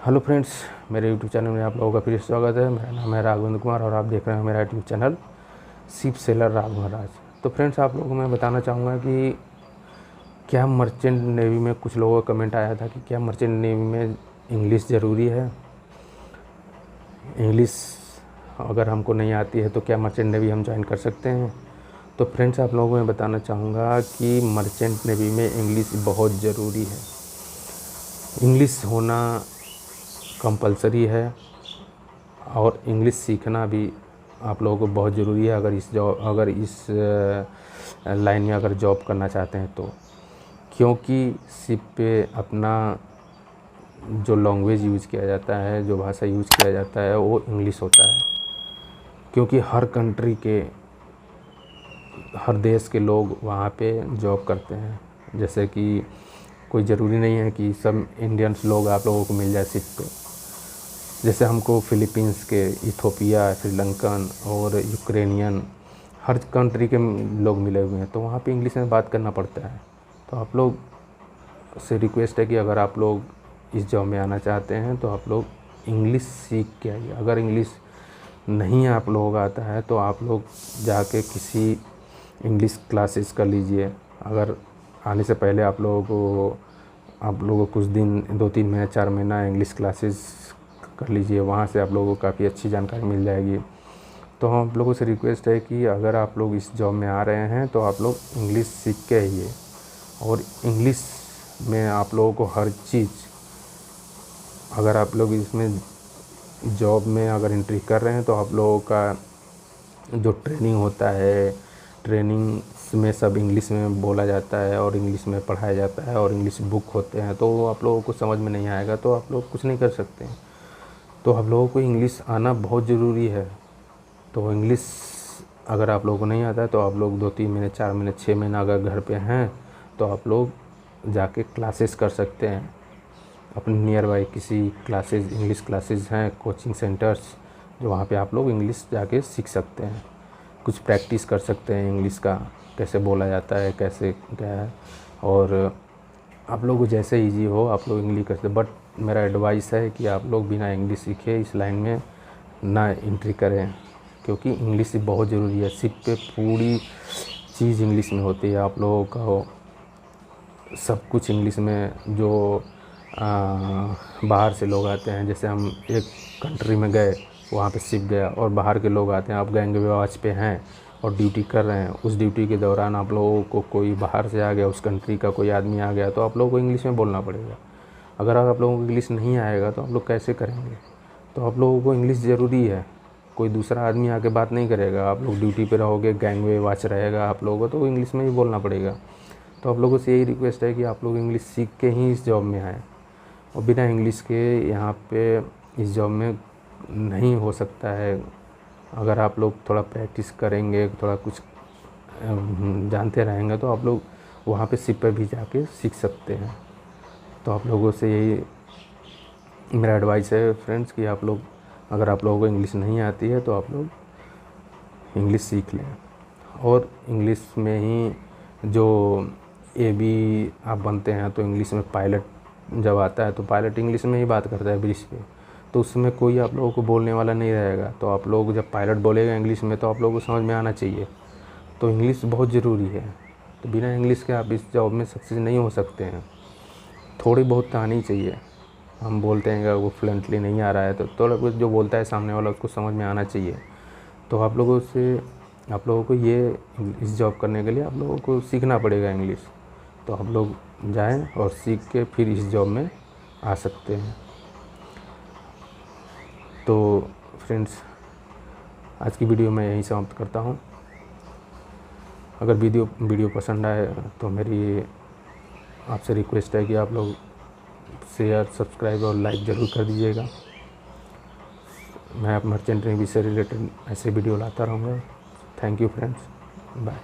Hello friends, मेरे YouTube channel में आप लोगों का फिर से स्वागत है। मेरा नाम है राघवेंद्र कुमार और आप देख रहे हैं मेरा YouTube channel ship sailor Raghav Raj. तो फ्रेंड्स, आप लोगों को मैं बताना चाहूँगा कि क्या मर्चेंट नेवी में, कुछ लोगों का कमेंट आया था कि क्या मर्चेंट नेवी में इंग्लिश ज़रूरी है। इंग्लिश अगर हमको नहीं आती है तो क्या मर्चेंट नेवी हम ज्वाइन कर सकते हैं। तो फ्रेंड्स, आप लोगों को मैं बताना चाहूँगा कि मर्चेंट नेवी में इंग्लिश बहुत ज़रूरी है। इंग्लिश होना कंपलसरी है और इंग्लिश सीखना भी आप लोगों को बहुत ज़रूरी है अगर इस लाइन में अगर जॉब करना चाहते हैं तो। क्योंकि शिप पे अपना जो लैंग्वेज यूज़ किया जाता है, जो भाषा यूज़ किया जाता है वो इंग्लिश होता है। क्योंकि हर कंट्री के, हर देश के लोग वहाँ पे जॉब करते हैं। जैसे कि कोई ज़रूरी नहीं है कि सब इंडियंस लोग आप लोगों को मिल जाए शिप पे। जैसे हमको फिलीपींस के, इथोपिया, श्रीलंकन और यूक्रेनियन, हर कंट्री के लोग मिले हुए हैं, तो वहाँ पे इंग्लिश में बात करना पड़ता है। तो आप लोग से रिक्वेस्ट है कि अगर आप लोग इस जॉब में आना चाहते हैं तो आप लोग इंग्लिश सीख के आइए। अगर इंग्लिश नहीं आप लोगों को आता है तो आप लोग जाके किसी इंग्लिश क्लासेस कर लीजिए। अगर आने से पहले आप लोगों को कुछ दिन, 2-3 महीना, 4 महीना इंग्लिश क्लासेस कर लीजिए। वहाँ से आप लोगों को काफ़ी अच्छी जानकारी मिल जाएगी। तो हम आप लोगों से रिक्वेस्ट है कि अगर आप लोग इस जॉब में आ रहे हैं तो आप लोग इंग्लिश सीख के आइए। और इंग्लिश में आप लोगों को हर चीज़, अगर आप लोग इसमें जॉब में अगर एंट्री कर रहे हैं तो आप लोगों का जो ट्रेनिंग होता है, ट्रेनिंग में सब इंग्लिश में बोला जाता है और इंग्लिश में पढ़ाया जाता है और इंग्लिश बुक होते हैं। तो आप लोगों को समझ में नहीं आएगा तो आप लोग कुछ नहीं कर सकते हैं। तो आप लोगों को इंग्लिश आना बहुत ज़रूरी है। तो इंग्लिश अगर आप लोगों को नहीं आता है तो आप लोग 2-3 महीने, 4 महीने, 6 महीना अगर घर पे हैं तो आप लोग जाके क्लासेस कर सकते हैं। अपने नियर बाई किसी क्लासेस, इंग्लिश क्लासेस हैं, कोचिंग सेंटर्स, जो वहाँ पे आप लोग इंग्लिश जाके सीख सकते हैं। कुछ प्रैक्टिस कर सकते हैं इंग्लिश का, कैसे बोला जाता है, कैसे क्या है। और आप लोग को जैसे ईजी हो आप लोग इंग्लिश कर सकते। बट मेरा एडवाइस है कि आप लोग बिना इंग्लिश सीखे इस लाइन में ना एंट्री करें, क्योंकि इंग्लिश बहुत ज़रूरी है। शिप पे पूरी चीज़ इंग्लिश में होती है। आप लोगों का सब कुछ इंग्लिश में, जो बाहर से लोग आते हैं, जैसे हम एक कंट्री में गए, वहाँ पे शिप गया और बाहर के लोग आते हैं, आप गैंगवे वॉच पे हैं और ड्यूटी कर रहे हैं, उस ड्यूटी के दौरान आप लोगों को कोई बाहर से आ गया, उस कंट्री का कोई आदमी आ गया, तो आप लोगों को इंग्लिश में बोलना पड़ेगा। अगर आप लोगों को इंग्लिश नहीं आएगा तो आप लोग कैसे करेंगे। तो आप लोगों को इंग्लिश ज़रूरी है। कोई दूसरा आदमी आके बात नहीं करेगा, आप लोग ड्यूटी पे रहोगे, गैंगवे वॉच रहेगा आप लोगों को, तो इंग्लिश में ही बोलना पड़ेगा। तो आप लोगों से यही रिक्वेस्ट है कि आप लोग इंग्लिश सीख के ही इस जॉब में आएँ। और बिना इंग्लिश के यहाँ पे इस जॉब में नहीं हो सकता है। अगर आप लोग थोड़ा प्रैक्टिस करेंगे, थोड़ा कुछ जानते रहेंगे तो आप लोग वहाँ पे शिप पे भी जाके सीख सकते हैं। तो आप लोगों से यही मेरा एडवाइस है फ्रेंड्स कि आप लोग, अगर आप लोगों को इंग्लिश नहीं आती है तो आप लोग इंग्लिश सीख लें। और इंग्लिश में ही जो AB आप बनते हैं, तो इंग्लिश में पायलट जब आता है तो पायलट इंग्लिश में ही बात करता है ब्रिज पे, तो उसमें कोई आप लोगों को बोलने वाला नहीं रहेगा। तो आप लोग जब पायलट बोलेगा इंग्लिश में तो आप लोगों को समझ में आना चाहिए। तो इंग्लिश बहुत ज़रूरी है। तो बिना इंग्लिश के आप इस जॉब में सक्सेस नहीं हो सकते हैं। थोड़ी बहुत तो आनी चाहिए। हम बोलते हैं कि वो फ्लुएंटली नहीं आ रहा है तो थोड़ा कुछ जो बोलता है सामने वाला उसको समझ में आना चाहिए। तो आप लोगों को ये इस जॉब करने के लिए आप लोगों को सीखना पड़ेगा इंग्लिश। तो आप लोग जाएं और सीख के फिर इस जॉब में आ सकते हैं। तो फ्रेंड्स, आज की वीडियो मैं यहीं समाप्त करता हूँ। अगर वीडियो पसंद आए तो मेरी आपसे रिक्वेस्ट है कि आप लोग शेयर, सब्सक्राइब और लाइक ज़रूर कर दीजिएगा। मैं आप मर्चेंट नेवी से रिलेटेड ऐसे वीडियो लाता रहूँगा। Thank you friends, bye.